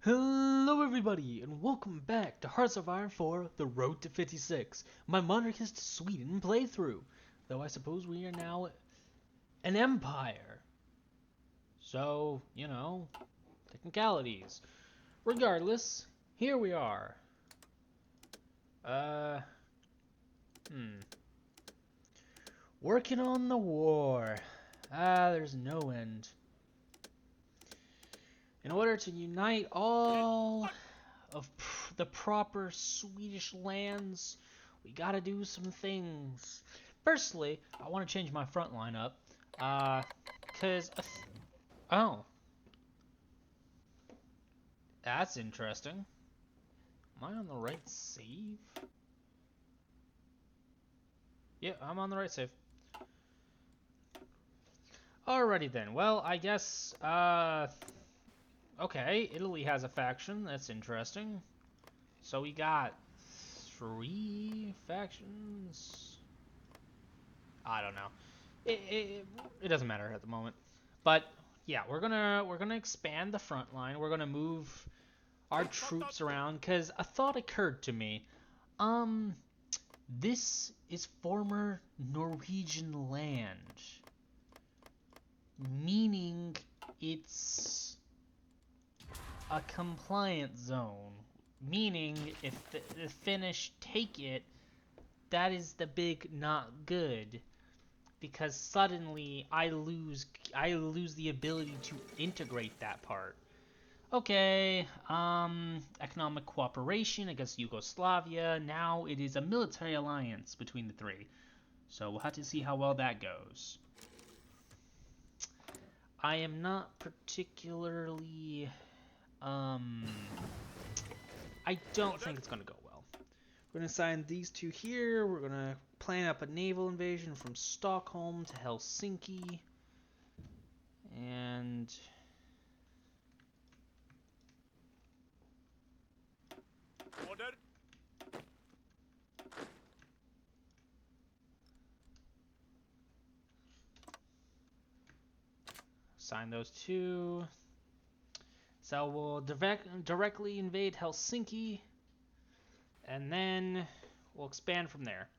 Hello everybody, and welcome back to Hearts of Iron 4, The Road to 56, my Monarchist Sweden playthrough, though I suppose we are now an empire. So, technicalities. Regardless, here we are. Working on the war. There's no end. In order to unite all of the proper Swedish lands, we gotta do some things. Firstly, I want to change my front line up, oh, that's interesting. Am I on the right save? Yeah, I'm on the right save. Alrighty then, well, I guess, okay, Italy has a faction, that's interesting. So we got 3 factions? I don't know. It doesn't matter at the moment. But yeah, we're gonna expand the front line. We're gonna move our troops around because a thought occurred to me. This is former Norwegian land, meaning it's a compliant zone. Meaning, if the Finnish take it, that is the big not good. Because suddenly I lose the ability to integrate that part. Okay, economic cooperation against Yugoslavia. Now it is a military alliance between the 3. So we'll have to see how well that goes. I am not particularly I don't think it's gonna go well. We're gonna assign these 2 here. We're gonna plan up a naval invasion from Stockholm to Helsinki. And Order. assign those 2. So we'll directly invade Helsinki, and then we'll expand from there.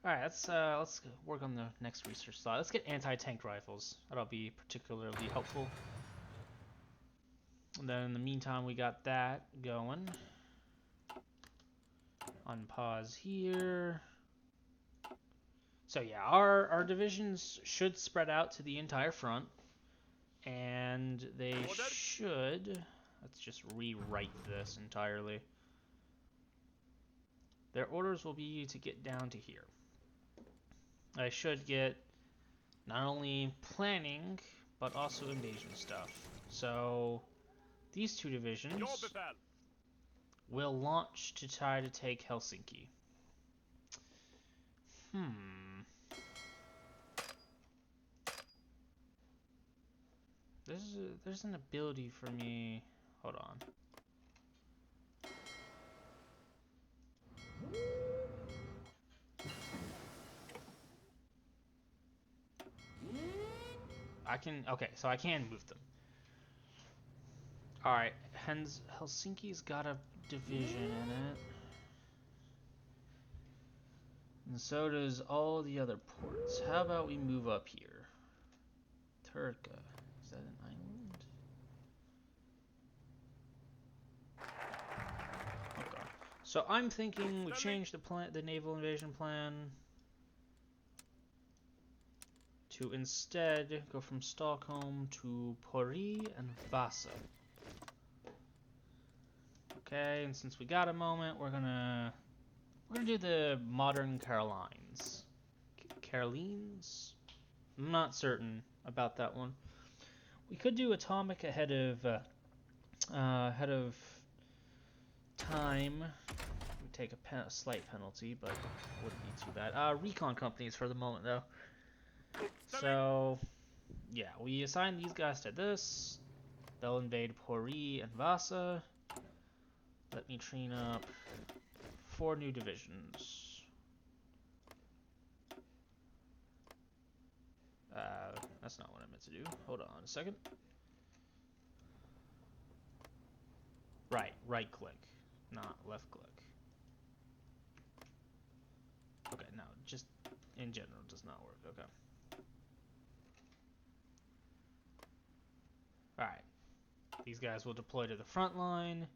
Alright, let's work on the next research slot. Let's get anti-tank rifles. That'll be particularly helpful. And then in the meantime, we got that going. On pause here. So yeah, our divisions should spread out to the entire front. And they should... Let's just rewrite this entirely. Their orders will be to get down to here. I should get not only planning, but also invasion stuff. So these 2 divisions will launch to try to take Helsinki. There's an ability for me. Hold on. Okay, so I can move them. Alright, hence Helsinki's got a division in it. And so does all the other ports. How about we move up here? Turka. Is that an island? Okay. So I'm thinking we change the naval invasion plan to instead go from Stockholm to Pori and Vasa. Okay, and since we got a moment, we're gonna do the modern Carolines. Carolines? I'm not certain about that one. We could do atomic ahead of time. We take a slight penalty, but wouldn't be too bad. Recon companies for the moment, though. So, yeah, we assign these guys to this. They'll invade Pori and Vasa. Let me train up 4 new divisions. That's not what I meant to do. Hold on a second. right click, not left click. Okay, no, just in general does not work. Okay. Alright. These guys will deploy to the front line.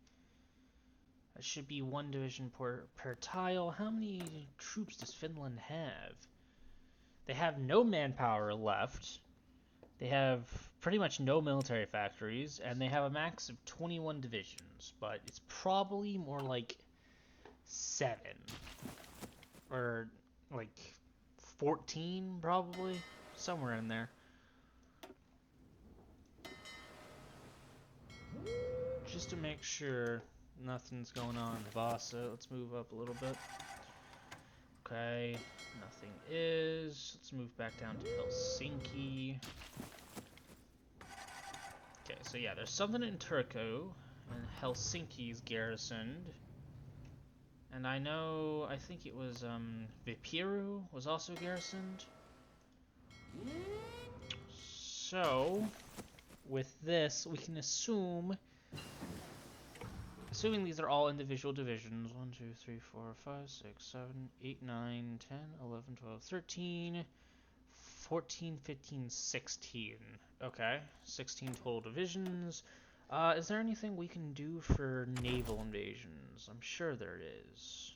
That should be one division per tile. How many troops does Finland have? They have no manpower left. They have pretty much no military factories, and they have a max of 21 divisions, but it's probably more like 7. Or like 14, probably. Somewhere in there. Just to make sure nothing's going on in Vasa. Let's move up a little bit. Okay, nothing is. Let's move back down to Helsinki. Okay, so yeah, there's something in Turku, and Helsinki's garrisoned. And I think it was, Vipiru was also garrisoned. So, with this, we can assuming these are all individual divisions, 1, 2, 3, 4, 5, 6, 7, 8, 9, 10, 11, 12, 13, 14, 15, 16. Okay, 16 total divisions. Is there anything we can do for naval invasions? I'm sure there is.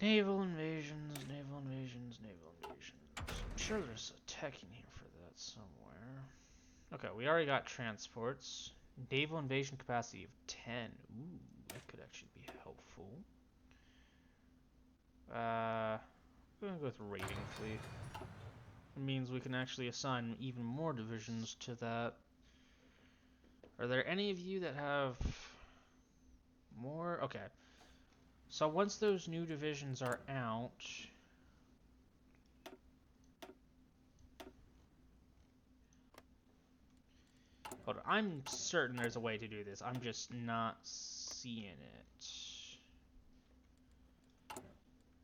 Naval invasions, naval invasions, naval invasions. I'm sure there's a tech in here for that somewhere. Okay, we already got transports. Naval invasion capacity of 10. Ooh, that could actually be helpful. I'm gonna go with raiding fleet. It means we can actually assign even more divisions to that. Are there any of you that have more? Okay. So once those new divisions are out, hold on, I'm certain there's a way to do this. I'm just not seeing it.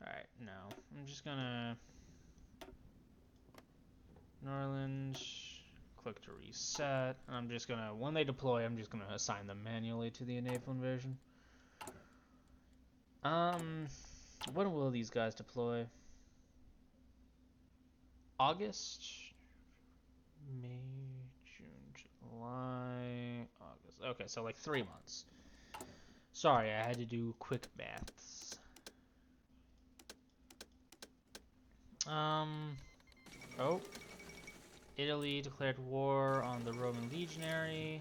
Alright, no. I'm just gonna Norland, click to reset. And I'm just gonna, when they deploy, I'm just gonna assign them manually to the naval invasion. When will these guys deploy? August? May, June, July, August. Okay, so like 3 months. Sorry, I had to do quick maths. Oh. Italy declared war on the Roman legionary.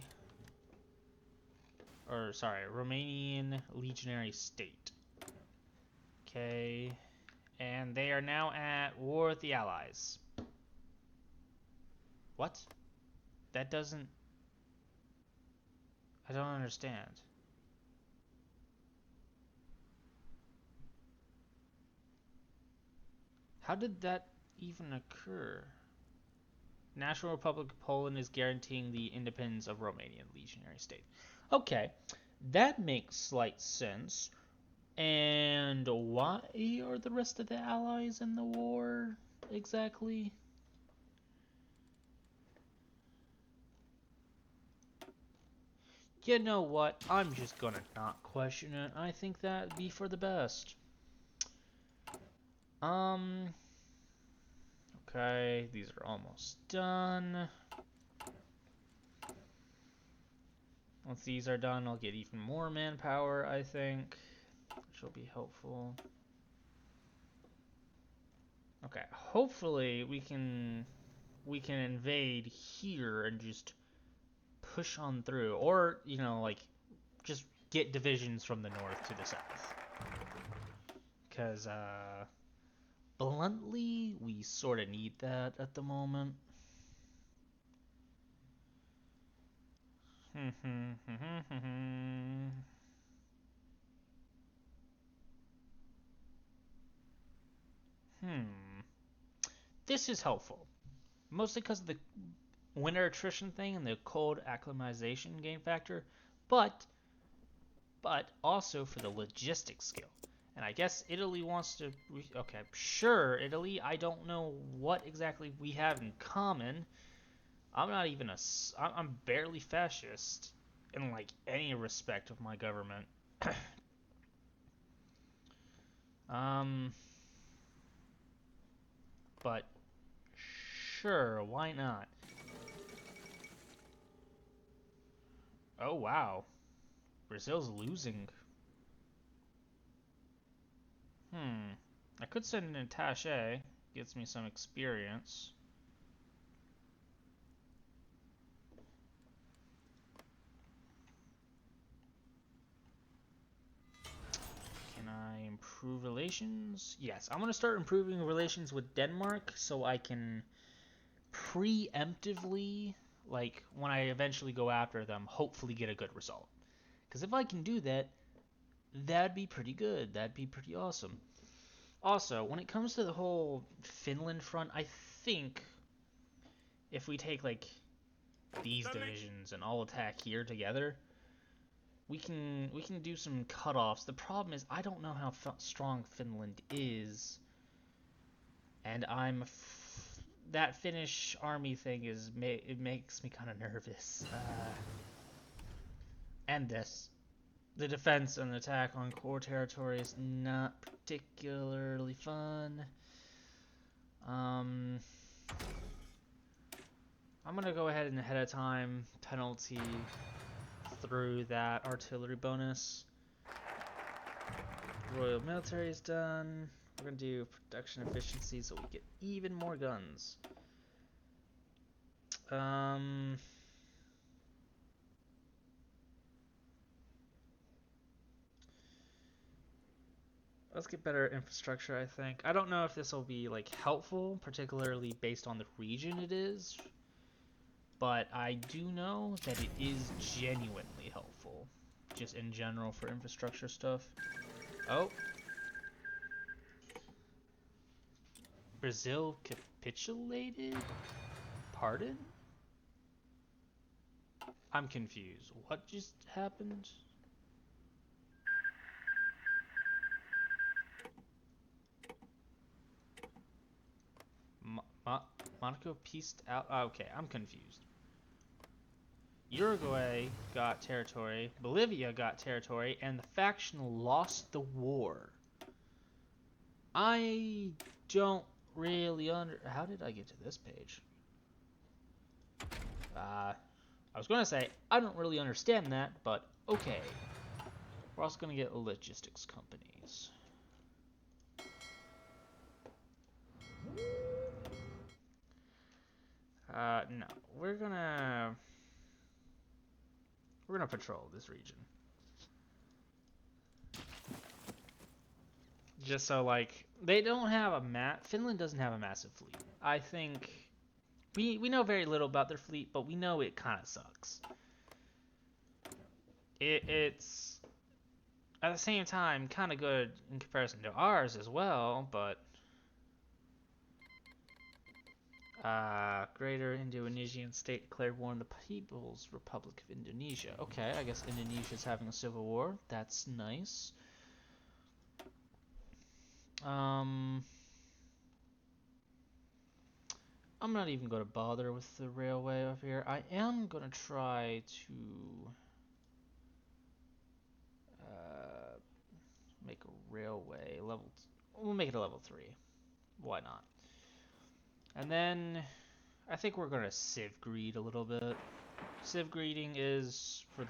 Or, sorry, Romanian legionary state. Okay. And they are now at war with the Allies. What? That doesn't... I don't understand. How did that even occur? National Republic of Poland is guaranteeing the independence of Romanian legionary state. Okay, that makes slight sense. And why are the rest of the allies in the war exactly? You know what? I'm just gonna not question it. I think that'd be for the best. Okay, these are almost done. Once these are done, I'll get even more manpower, I think, which will be helpful. Okay, hopefully we can invade here and just push on through, or you know, like just get divisions from the north to the south. Because bluntly, we sort of need that at the moment. This is helpful. Mostly because of the winter attrition thing and the cold acclimatization gain factor, but also for the logistics skill. And I guess Italy wants to. Okay, sure, Italy. I don't know what exactly we have in common. I'm not even a. I'm barely fascist in like any respect of my government. um, but sure, why not? Oh wow, Brazil's losing. I could send an attaché. Gets me some experience. Can I improve relations? Yes, I'm going to start improving relations with Denmark so I can preemptively, like when I eventually go after them, hopefully get a good result. Because if I can do that, that'd be pretty good. That'd be pretty awesome. Also, when it comes to the whole Finland front, I think if we take like these divisions and all attack here together, we can do some cutoffs. The problem is I don't know how strong Finland is, and that Finnish army thing it makes me kind of nervous. And the defense and attack on core territory is not particularly fun. I'm gonna go ahead and ahead of time penalty through that artillery bonus. Royal military is done. We're gonna do production efficiency so we get even more guns. Let's get better infrastructure, I think. I don't know if this will be like helpful, particularly based on the region it is, but I do know that it is genuinely helpful, just in general for infrastructure stuff. Oh. Brazil capitulated? Pardon? I'm confused. What just happened? Monaco pieced out. Oh, okay, I'm confused. Uruguay got territory, Bolivia got territory, and the faction lost the war. I don't really How did I get to this page? I was going to say, I don't really understand that, but okay. We're also going to get logistics companies. No, we're gonna patrol this region. Just so like they don't have Finland doesn't have a massive fleet. I think we know very little about their fleet, but we know it kind of sucks. It's at the same time kind of good in comparison to ours as well, but Greater Indonesian state declared war on the People's Republic of Indonesia. Okay, I guess Indonesia's having a civil war. That's nice. I'm not even going to bother with the railway up here. I am going to try to make a railway level. We'll make it a level 3. Why not? And then I think we're going to civ greed a little bit. Civ greeding is, for the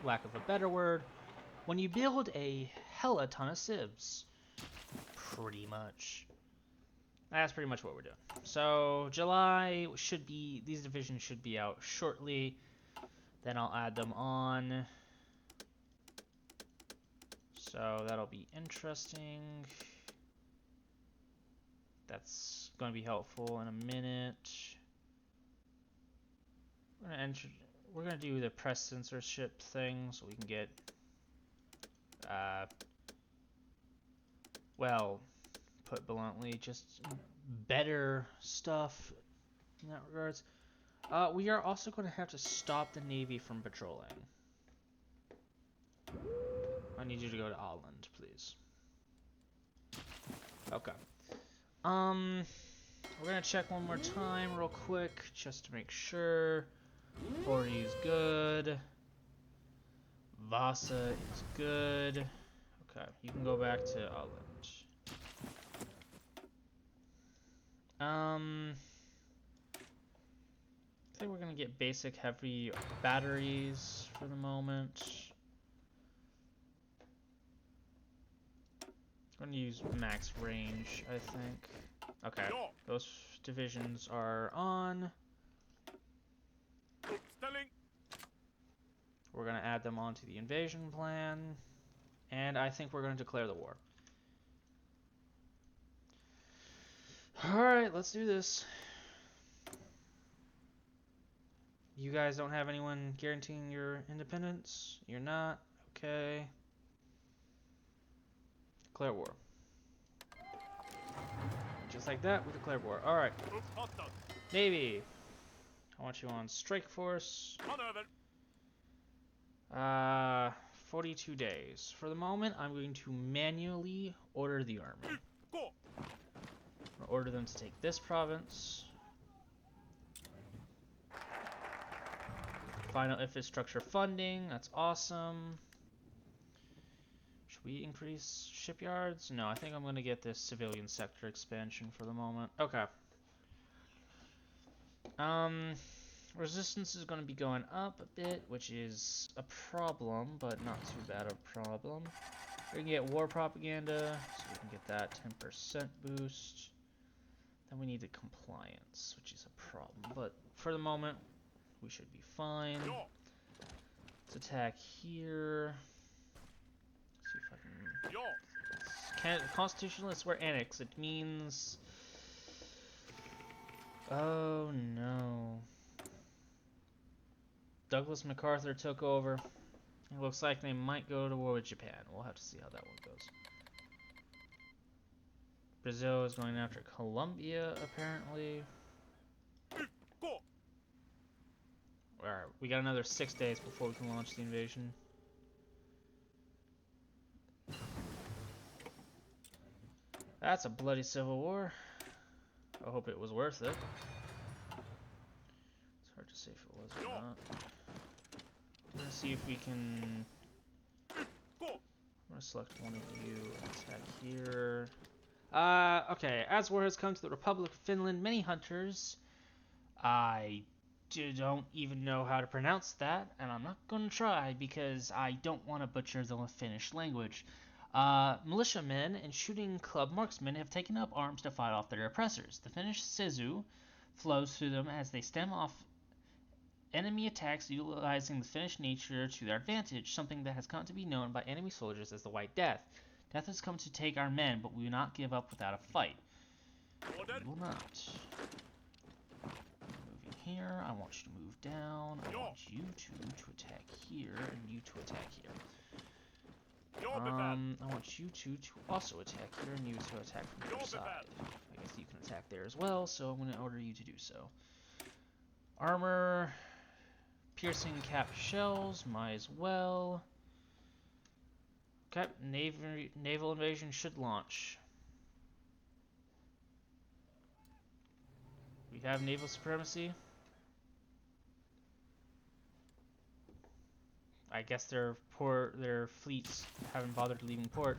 lack of a better word, when you build a hella ton of civs. Pretty much. That's pretty much what we're doing. So July these divisions should be out shortly. Then I'll add them on. So that'll be interesting. That's going to be helpful in a minute. We're gonna do the press censorship thing so we can get well, put bluntly, just better stuff in that regards. We are also going to have to stop the Navy from patrolling. I need you to go to Åland, please. Okay. We're gonna check one more time real quick, just to make sure. Hori is good. Vasa is good. Okay, you can go back to Åland. I think we're gonna get basic heavy batteries for the moment. I'm gonna use max range, I think. Okay, those divisions are on. We're gonna add them onto the invasion plan, and I think we're gonna declare the war. Alright, let's do this. You guys don't have anyone guaranteeing your independence? You're not? Okay. Declare war. Just like that, we declare war. Alright. Navy. I want you on strike force. 42 days. For the moment, I'm going to manually order the army. I'm gonna order them to take this province. Final infrastructure funding, that's awesome. Should we increase shipyards? No, I think I'm gonna get this civilian sector expansion for the moment. Okay. Resistance is gonna be going up a bit, which is a problem, but not too bad a problem. We can get war propaganda, so we can get that 10% boost. Then we need the compliance, which is a problem, but for the moment, we should be fine. Let's attack here. Let's see if I can. Constitutionalists were annexed. It means. Oh no. Douglas MacArthur took over. It looks like they might go to war with Japan. We'll have to see how that one goes. Brazil is going after Colombia, apparently. Alright, we got another 6 days before we can launch the invasion. That's a bloody civil war. I hope it was worth it. It's hard to say if it was or not. Let's see if we can... I'm gonna select one of you and attack here. Okay, as war has come to the Republic of Finland, many hunters... I don't even know how to pronounce that, and I'm not gonna try because I don't want to butcher the Finnish language. Militiamen and shooting club marksmen have taken up arms to fight off their oppressors. The Finnish sisu flows through them as they stem off enemy attacks, utilizing the Finnish nature to their advantage, something that has come to be known by enemy soldiers as the White Death. Death has come to take our men, but we will not give up without a fight. We will not. Moving here, I want you to move down. I want you to attack here, and you to attack here. I want you to also attack here, and you to attack from the other side. I guess you can attack there as well, so I'm going to order you to do so. Armor, piercing cap shells, might as well. Okay, naval invasion should launch. We have naval supremacy. I guess their fleets haven't bothered leaving port.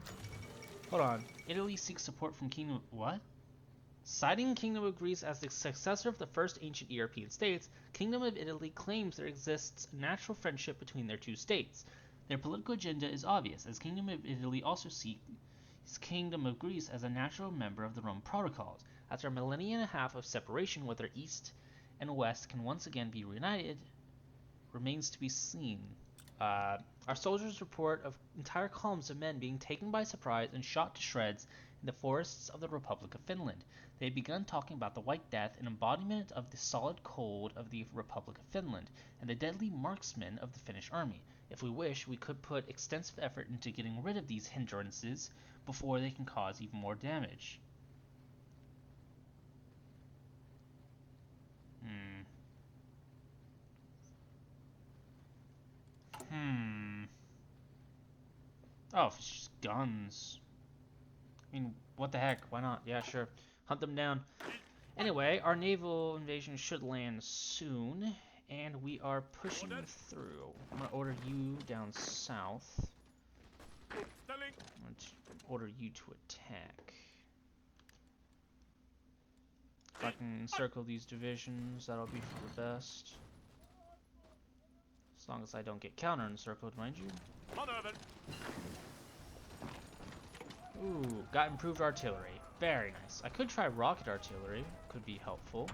Hold on. Italy seeks support from Kingdom... What? Citing Kingdom of Greece as the successor of the first ancient European states, Kingdom of Italy claims there exists a natural friendship between their two states. Their political agenda is obvious, as Kingdom of Italy also seeks Kingdom of Greece as a natural member of the Rome Protocols. After a millennia and a half of separation, whether East and West can once again be reunited remains to be seen. Our soldiers report of entire columns of men being taken by surprise and shot to shreds in the forests of the Republic of Finland. They had begun talking about the White Death, an embodiment of the solid cold of the Republic of Finland, and the deadly marksmen of the Finnish army. If we wish, we could put extensive effort into getting rid of these hindrances before they can cause even more damage. Oh, if it's just guns. I mean, what the heck? Why not? Yeah, sure. Hunt them down. Anyway, our naval invasion should land soon, and we are pushing through. I'm gonna order you down south. I'm going to order you to attack. If I can encircle these divisions, that'll be for the best. As long as I don't get counter-encircled, mind you. Ooh, got improved artillery. Very nice. I could try rocket artillery. Could be helpful.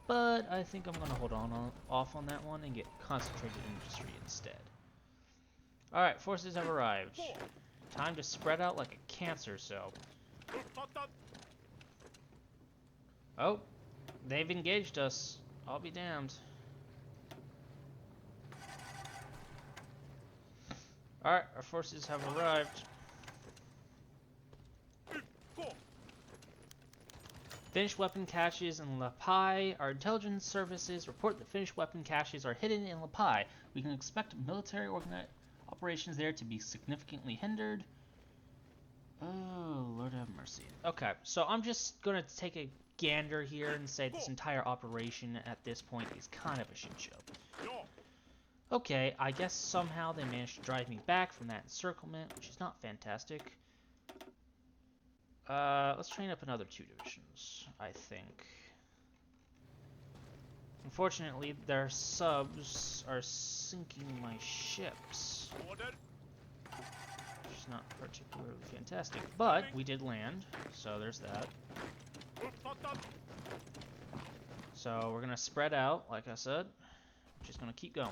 But I think I'm going to hold off on that one and get concentrated industry instead. Alright, forces have arrived. Time to spread out like a cancer cell. Oh, they've engaged us. I'll be damned. Alright, our forces have arrived. Finished weapon caches in Ep5. Our intelligence services report that finished weapon caches are hidden in Ep5. We can expect military operations there to be significantly hindered. Oh, Lord have mercy. Okay, so I'm just going to take a gander here and say this entire operation at this point is kind of a shit show. Okay, I guess somehow they managed to drive me back from that encirclement, which is not fantastic. Let's train up another 2 divisions, I think. Unfortunately, their subs are sinking my ships. Which is not particularly fantastic, but we did land, so there's that. So we're gonna spread out, like I said. Just gonna keep going.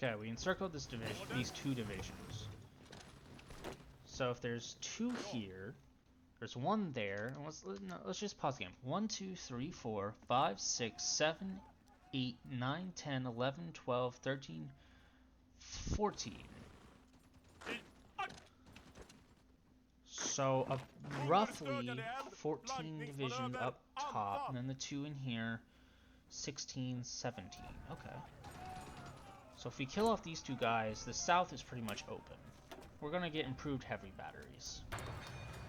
Okay, we encircled this division, these 2 divisions. So if there's 2 here, there's 1 there. And let's just pause the game. 1, 2, 3, 4, 5, 6, 7, 8, 9, 10, 11, 12, 13, 14. So roughly 14 division up top, and then the 2 in here, 16, 17. Okay. So if we kill off these 2 guys, the south is pretty much open. We're gonna get improved heavy batteries.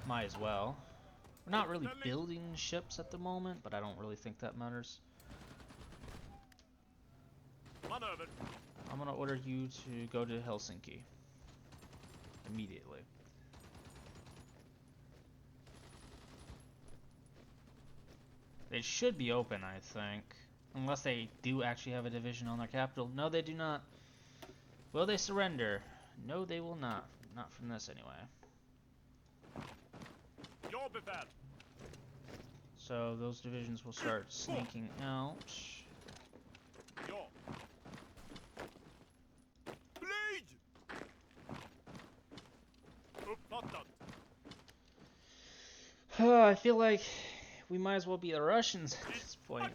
Might as well. We're not really building ships at the moment, but I don't really think that matters. I'm gonna order you to go to Helsinki. Immediately. They should be open, I think. Unless they do actually have a division on their capital. No, they do not. Will they surrender? No, they will not. Not from this, anyway. So those divisions will start sneaking out. I feel like we might as well be the Russians at this point.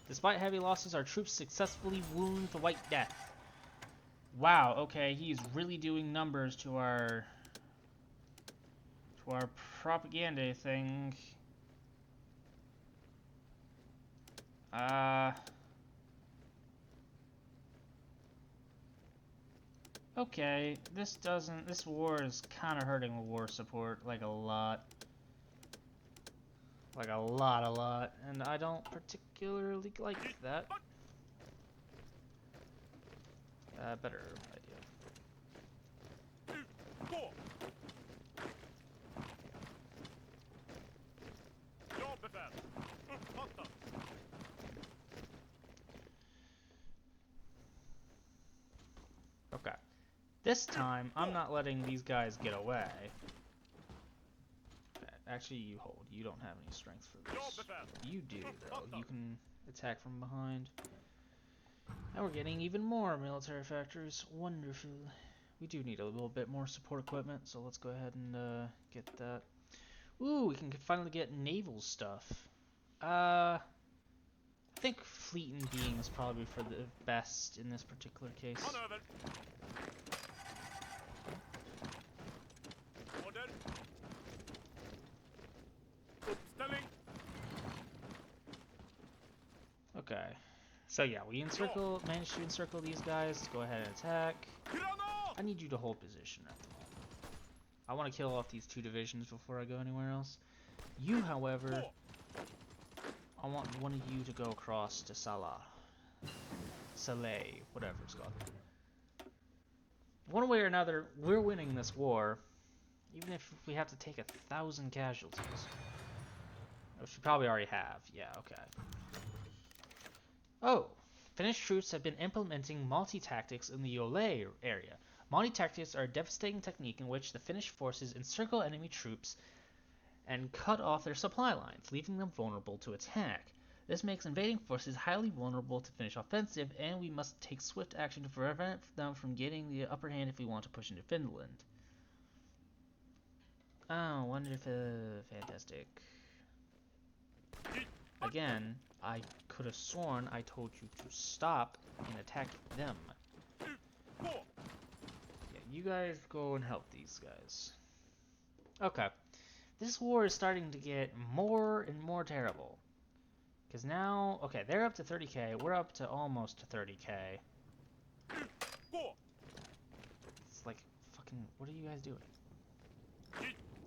Despite heavy losses, our troops successfully wound the White Death. Wow, okay, he's really doing numbers to our propaganda thing. Okay, this war is kind of hurting the war support, like a lot. Like a lot, and I don't particularly like that. Better idea. Okay. This time, I'm not letting these guys get away. Actually, you hold. You don't have any strength for this. You do, though. You can attack from behind. And we're getting even more military factories. Wonderful. We do need a little bit more support equipment, so let's go ahead and get that. Ooh, we can finally get naval stuff. think fleet and being is probably for the best in this particular case. On över. Order. Uppställning. Okay. So yeah, we managed to encircle these guys. Go ahead and attack. Granat! I need you to hold position at the moment. I want to kill off these 2 divisions before I go anywhere else. You, however, I want one of you to go across to Saleh, whatever it's called. One way or another, we're winning this war, even if we have to take 1,000 casualties. Which we probably already have. Yeah, okay. Oh, Finnish troops have been implementing multi-tactics in the Ole area. Multi-tactics are a devastating technique in which the Finnish forces encircle enemy troops and cut off their supply lines, leaving them vulnerable to attack. This makes invading forces highly vulnerable to Finnish offensive, and we must take swift action to prevent them from getting the upper hand if we want to push into Finland. Oh, wonderful. Fantastic. Again, I could have sworn I told you to stop and attack them. Yeah, you guys go and help these guys. Okay. This war is starting to get more and more terrible. Because now, okay, they're up to 30k, we're up to almost to 30k. It's like, fucking, what are you guys doing?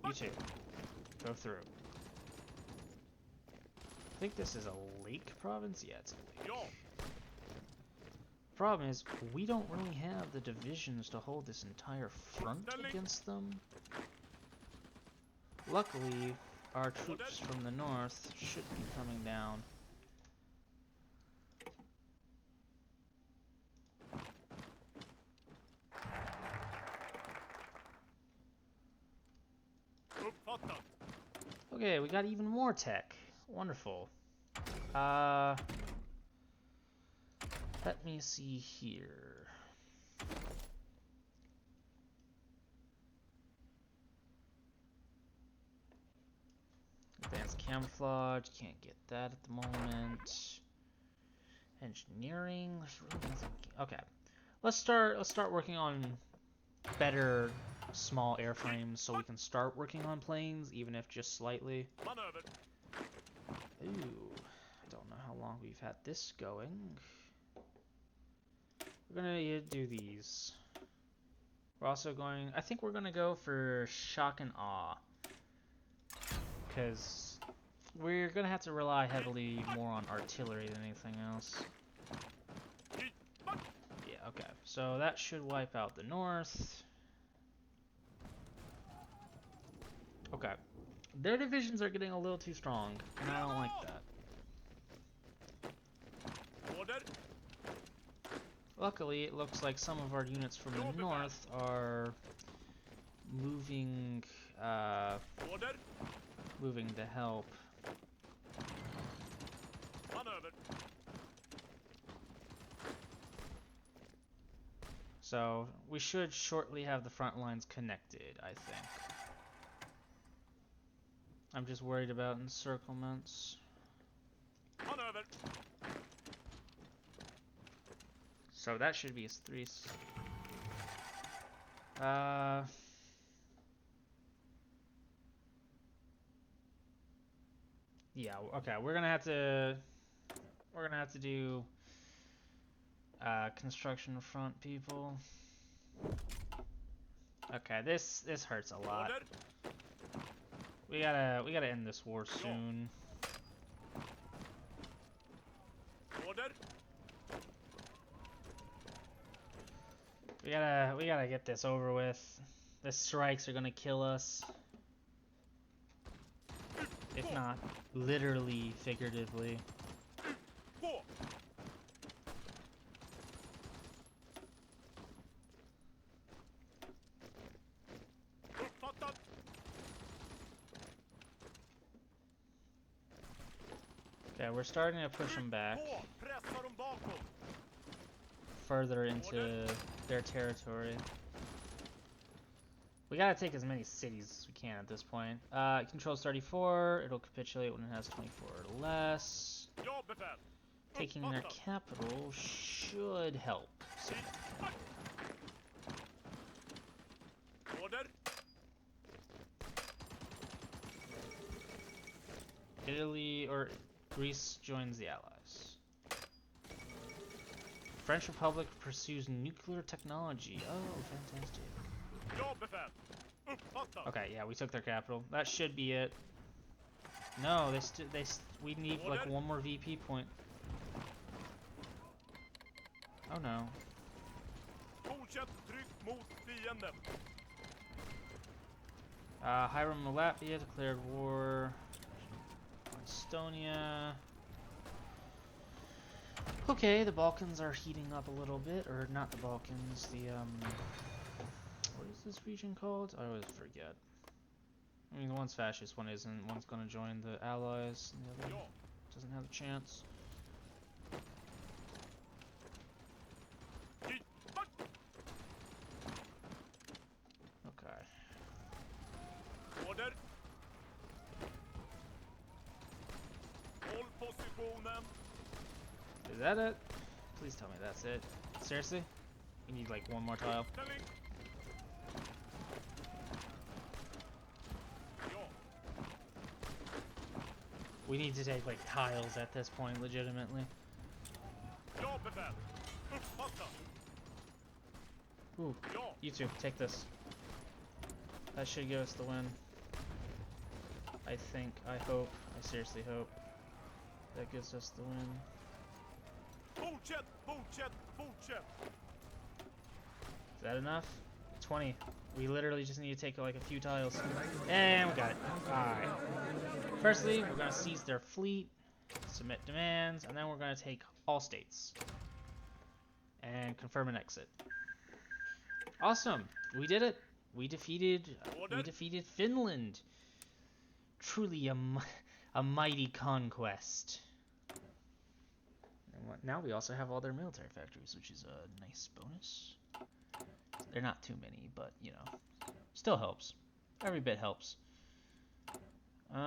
You two, go through. I think this is a lake province? Yeah, it's a lake. Problem is, we don't really have the divisions to hold this entire front against them. Luckily, our troops from the north should be coming down. Okay, we got even more tech. Wonderful. Let me see here. Advanced camouflage, can't get that at the moment. Engineering, there's really nothing. Okay, let's start working on better small airframes so we can start working on planes, even if just slightly. Ooh, I don't know how long we've had this going. We're gonna do these. We're also going, I think we're gonna go for shock and awe, because we're gonna have to rely heavily more on artillery than anything else. Yeah, okay, so that should wipe out the north. Okay, their divisions are getting a little too strong, and I don't like that. Luckily, it looks like some of our units from the north are moving, moving to help. So, we should shortly have the front lines connected, I think. I'm just worried about encirclements. So that should be 3. Yeah, okay, we're gonna have to do construction front, people. Okay, this hurts a lot. We gotta end this war soon. We gotta get this over with. The strikes are gonna kill us. If not, literally, figuratively. Okay, we're starting to push them back further into their territory. We gotta take as many cities as we can at this point. It controls 34, it'll capitulate when it has 24 or less. taking their capital should help. Order. Italy or Greece joins the Allies. French Republic pursues nuclear technology. Oh, fantastic. Ja, befäl. Uppfattat. Okay, yeah, we took their capital. That should be it. No, we need like one more VP point. Oh no. Fortsätt tryck mot fienden. Hiram Latvia declared war on Estonia. Okay, the Balkans are heating up a little bit, or not the Balkans, the what is this region called? I always forget. I mean, the one's fascist, one isn't. One's gonna join the Allies, and the other doesn't have a chance. Okay. Order. Håll positionen. Is that it? Please tell me that's it. Seriously? We need like one more tile. Ställning. Ja. We need to take like tiles at this point, legitimately. Ja, befäl. Uppfattat. Ooh, Ja. you two, take this. That should give us the win. I think, I hope, I seriously hope that gives us the win. Fortsätt, fortsätt, fortsätt. Is that enough? 20. We literally just need to take like a few tiles. And we got it. Alright. Firstly, we're going to seize their fleet, submit demands, and then we're going to take all states. And confirm an exit. Awesome! We did it! We defeated Finland! Truly a mighty conquest. And now we also have all their military factories, which is a nice bonus. They're not too many, but, you know, still helps. Every bit helps. We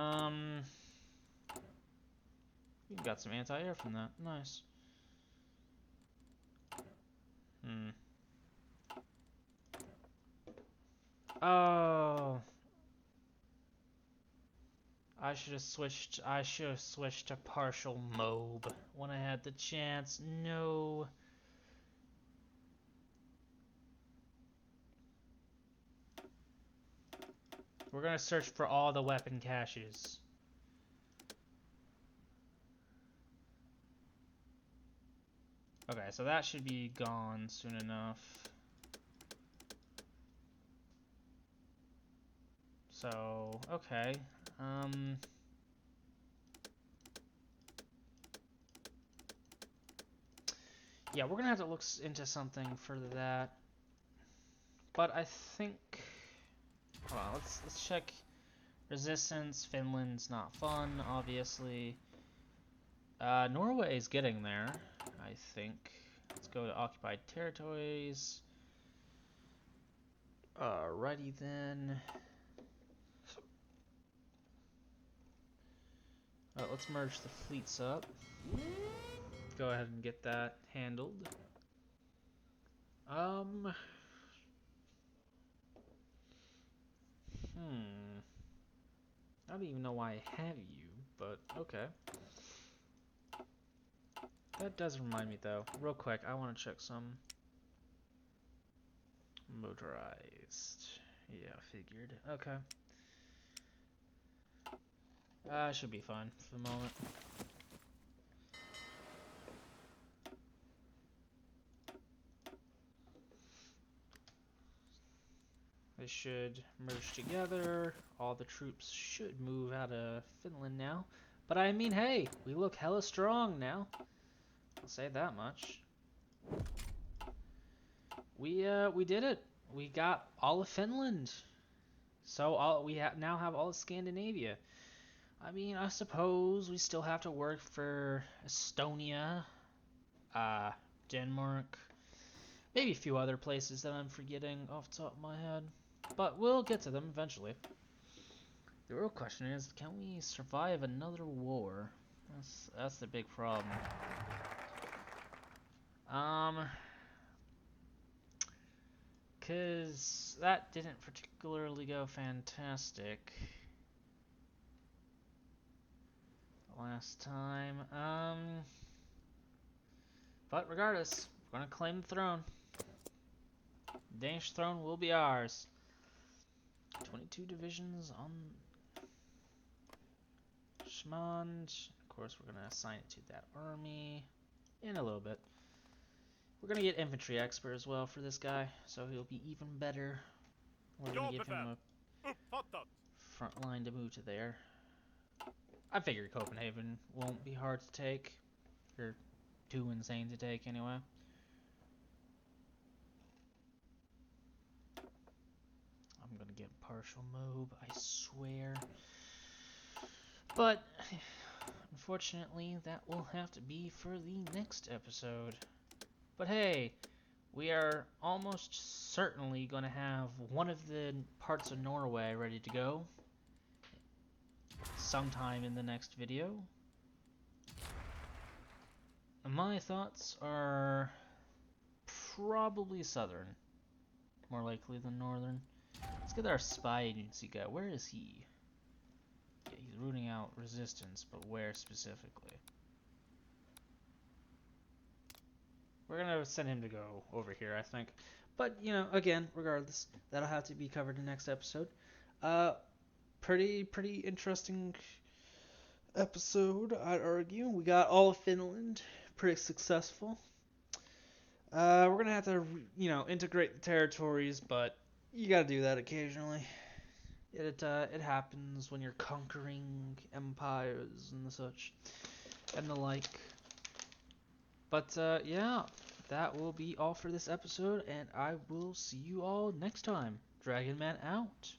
got some anti-air from that. Nice. Oh. I should have switched to partial MOB when I had the chance. No. We're gonna search for all the weapon caches. Okay, so that should be gone soon enough. So, okay. Yeah, we're gonna have to look into something for that. But I think, hold on, let's check resistance. Finland's not fun, obviously. Norway's getting there, I think. Let's go to occupied territories. Alrighty then. Let's merge the fleets up. Go ahead and get that handled. I don't even know why I have you, but okay. That does remind me though, real quick, I want to check some motorized. Yeah, figured. Okay. Should be fine for the moment. They should merge together. All the troops should move out of Finland now. But I mean, hey, we look hella strong now. I'll say that much. We did it. We got all of Finland. So we now have all of Scandinavia. I mean, I suppose we still have to work for Estonia, Denmark, maybe a few other places that I'm forgetting off the top of my head. But we'll get to them eventually. The real question is, can we survive another war? That's the big problem. Cause that didn't particularly go fantastic last time. But regardless, we're gonna claim the throne. The Danish throne will be ours. 22 divisions on Schmond. Of course, we're gonna assign it to that army in a little bit. We're gonna get infantry expert as well for this guy, so he'll be even better. We're gonna give him a Uppfattat. front line to move to there. I figured Copenhagen won't be hard to take. Or too insane to take anyway. I'm gonna get partial mob, I swear. But unfortunately, that will have to be for the next episode. But hey, we are almost certainly going to have one of the parts of Norway ready to go sometime in the next video. My thoughts are probably southern, more likely than northern. Let's get our spy agency guy. Where is he? Yeah, he's rooting out resistance, but where specifically? We're gonna send him to go over here, I think. But, you know, again, regardless, that'll have to be covered in the next episode. Pretty interesting episode, I'd argue. We got all of Finland, pretty successful. We're gonna have to, you know, integrate the territories, but you gotta do that occasionally. It happens when you're conquering empires and such, and the like. But, yeah, that will be all for this episode, and I will see you all next time. DragonMan out.